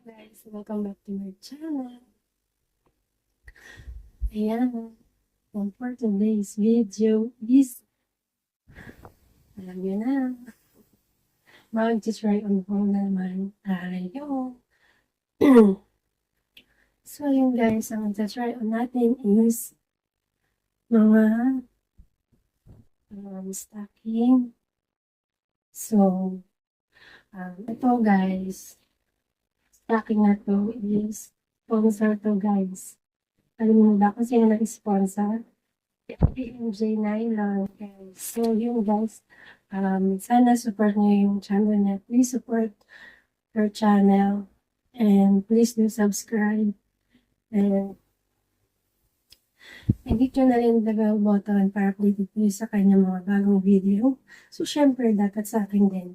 Guys, welcome back to my channel. Ayan, and for today's video is, alam nyo na, mag-try on ko naman tayo. So yun guys, ang mag-try on natin is mga stocking. So, ito guys, stocking na to is sponsor to guys. Alam mo ba kung sino nag-sponsor? PMJ Nylon. Guys. So, yun guys. Sana support nyo yung channel niya. Please support her channel. And please do subscribe. And hit nyo na rin the bell button para updated kayo sa kanyang mga bagong video. So, syempre, dapat sa akin din.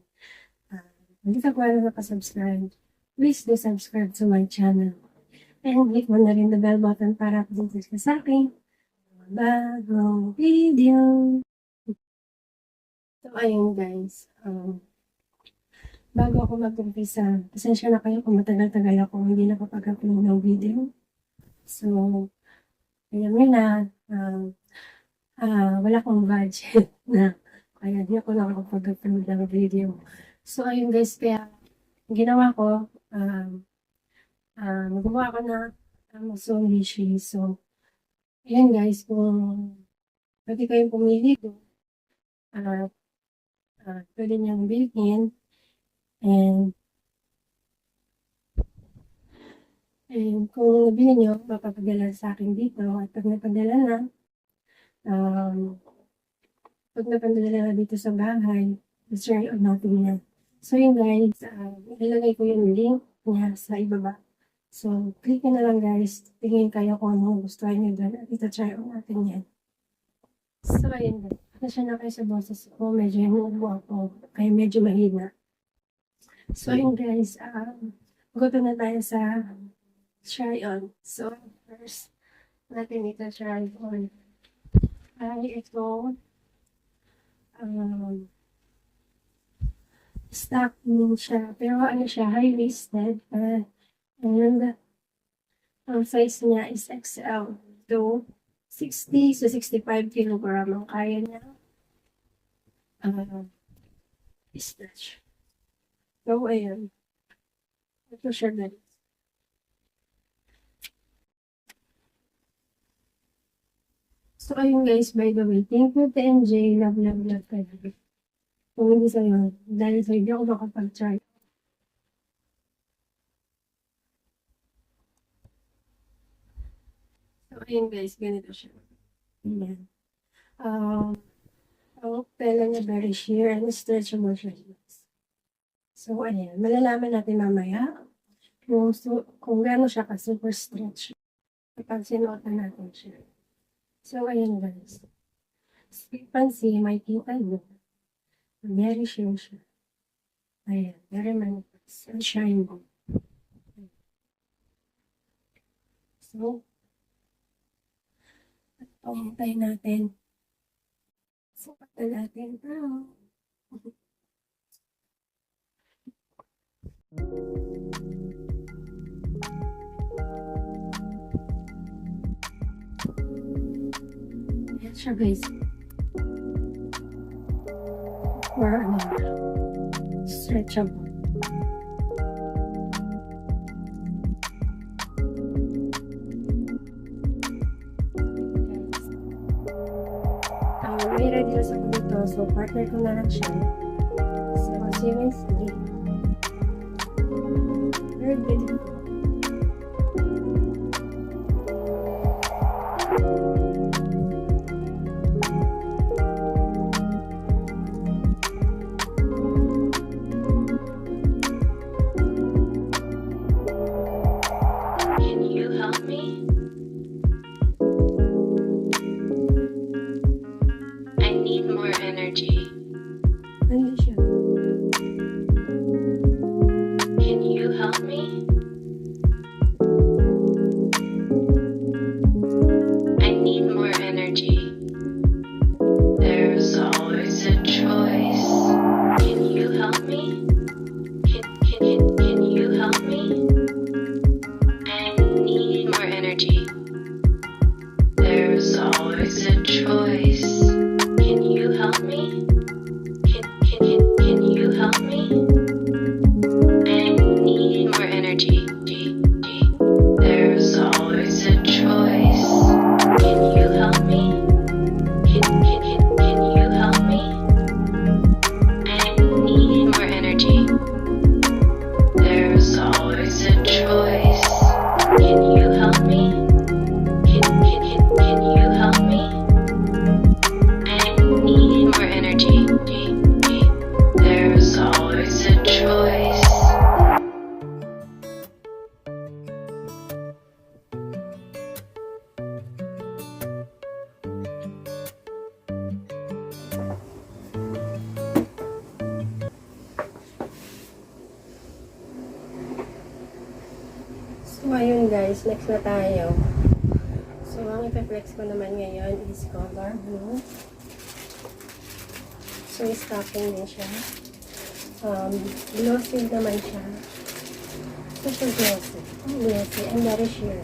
Hindi ka pa rin nakasubscribe. Please do subscribe to my channel. And hit mo na rin the bell button para updated ka sa akin bagong video. So, ayun guys. Bago ako mag-umpisa, pasensya na kayo kung matagal-tagal ako hindi nakapag-upload ng video. So, alam nyo na, wala akong budget na kaya hindi ako nakapag-upload ng video. So, ayun guys, kaya ginawa ko, magawa ko na Amazon wishes. So, ayan guys, kung pwede kayong pumili doon, pwede niyang bilhin. And kung nabili niyo, mapapadala sa akin dito. At pag napadala na, dito sa bahay, share on natin yan. So yun guys, ilalagay ko yung link niya sa ibaba. So, click na lang guys. Tingin kayo kung ano gusto niyo doon at ita-try on natin yan. So, ayun guys. Nasya na kayo sa boses ko. Medyo hinuubo ako. Kaya medyo mahina. So, ayun guys. Goto na tayo sa try on. So, first, natin ita-try on. Ay, ito. Stock din siya. Pero ano siya, high-waisted. And ang size niya is XL to 60 to 65 kilogram ang kaya niya. Stretch. So, ayan. Ito siya guys. So, ayun guys, by the way, thank you to NJ. Love, love, love kayo. Kung hindi sa'yo, dahil sa'yo, hindi ako makapag-try. So, ayun guys, ganito siya. Ayan. Ang tela niya very sheer and stretchable siya. So, ayan. Malalaman natin mamaya kung gano'n siya ka-super stretch kapag sinuotan natin siya. So, ayan guys. Pansin, may kita nyo. Very sheer siya. Ayan. Very manifest. And shiny. So, pahintay natin. Sukatan natin. Ayan siya guys. Or ano, stretchable. May radius ako dito, so partner ko na lang siya. So, seriously. Very good. Can you help me? I need more energy. Ano siya? Can you help me? So, ayun guys, next na tayo. So, ang ipe-flex ko naman ngayon is color blue. So, stocking din siya. Glossy naman siya. So, siya glossy. Oh, glossy. And very sheer.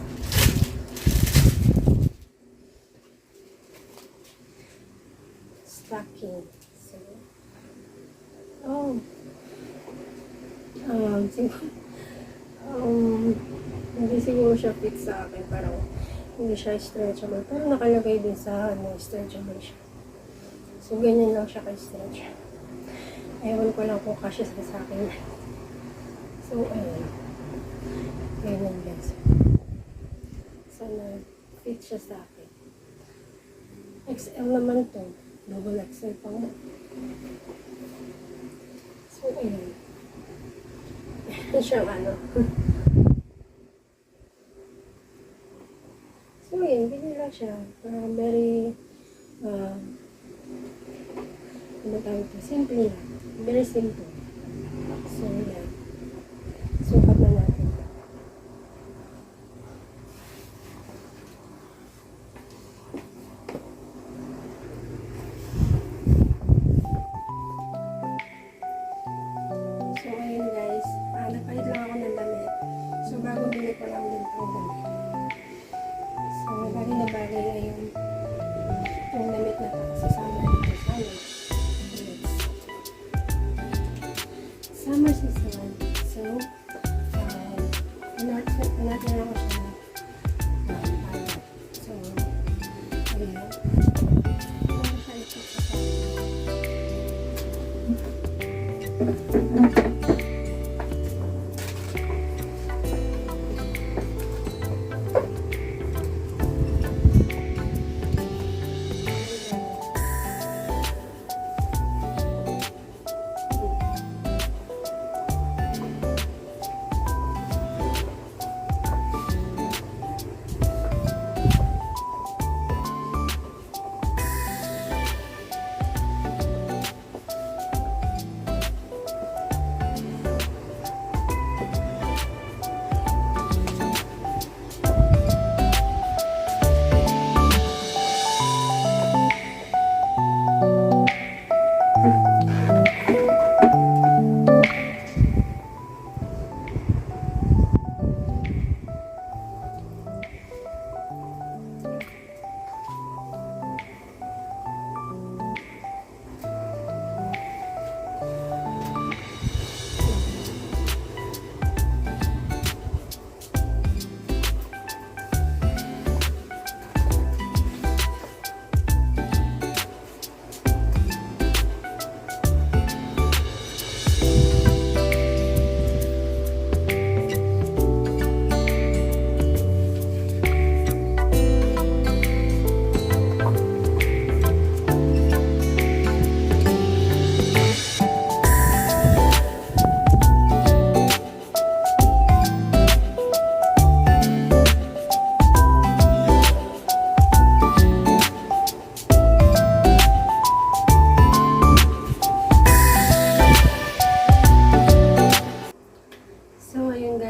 Stocking. So, oh. Siguro, hindi siguro siya fit sa akin. Parang, hindi siya stretchable. Pero nakalagay din sa, stretchable siya. So, ganyan lang siya ka-stretch. Ewan ko lang kung kasya sa akin. So, ayun. Ganyan guys. Sana fit siya sa akin. XL naman to. Double XL pa nga. So, ayun. Ito siyang ano. So, ayun. Ganyan lang siya. Very, ano tawag ito? Simple lang. Very simple. So, yan. Sukat na natin. So, ayun guys. Nagpalit lang ako ng damit. So, bago bili ko lang din itong damit. So, bagay na bagay na yung damit na ito. Sasama dito sa amin. Summer season. So, natin ako siya na pilot. So, ayan. Ano siya ito sa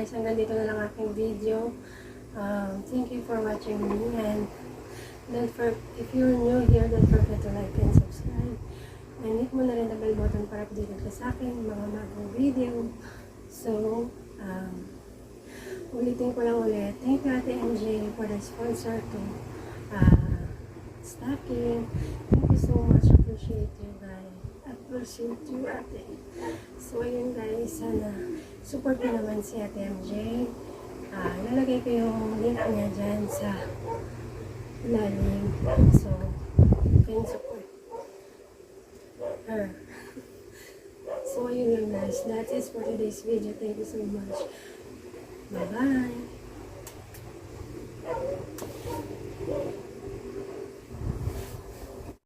guys, hanggang dito na lang aking video. Thank you for watching me, and if you're new here, don't forget to like and subscribe. And hit mo na rin ang bell button para updated ka sa akin mga bagong video. So, ulitin ko lang ulit. Thank you Ate MJ for the sponsor to stocking. Thank you so much. Appreciate you guys. Appreciate you Ate. So, ayun guys, sana support ko naman si Ate MJ. Lalagay ko yung link niya dyan sa ilalim. So, you can support her. So, ayun lang guys. That is for today's video. Thank you so much. Bye-bye.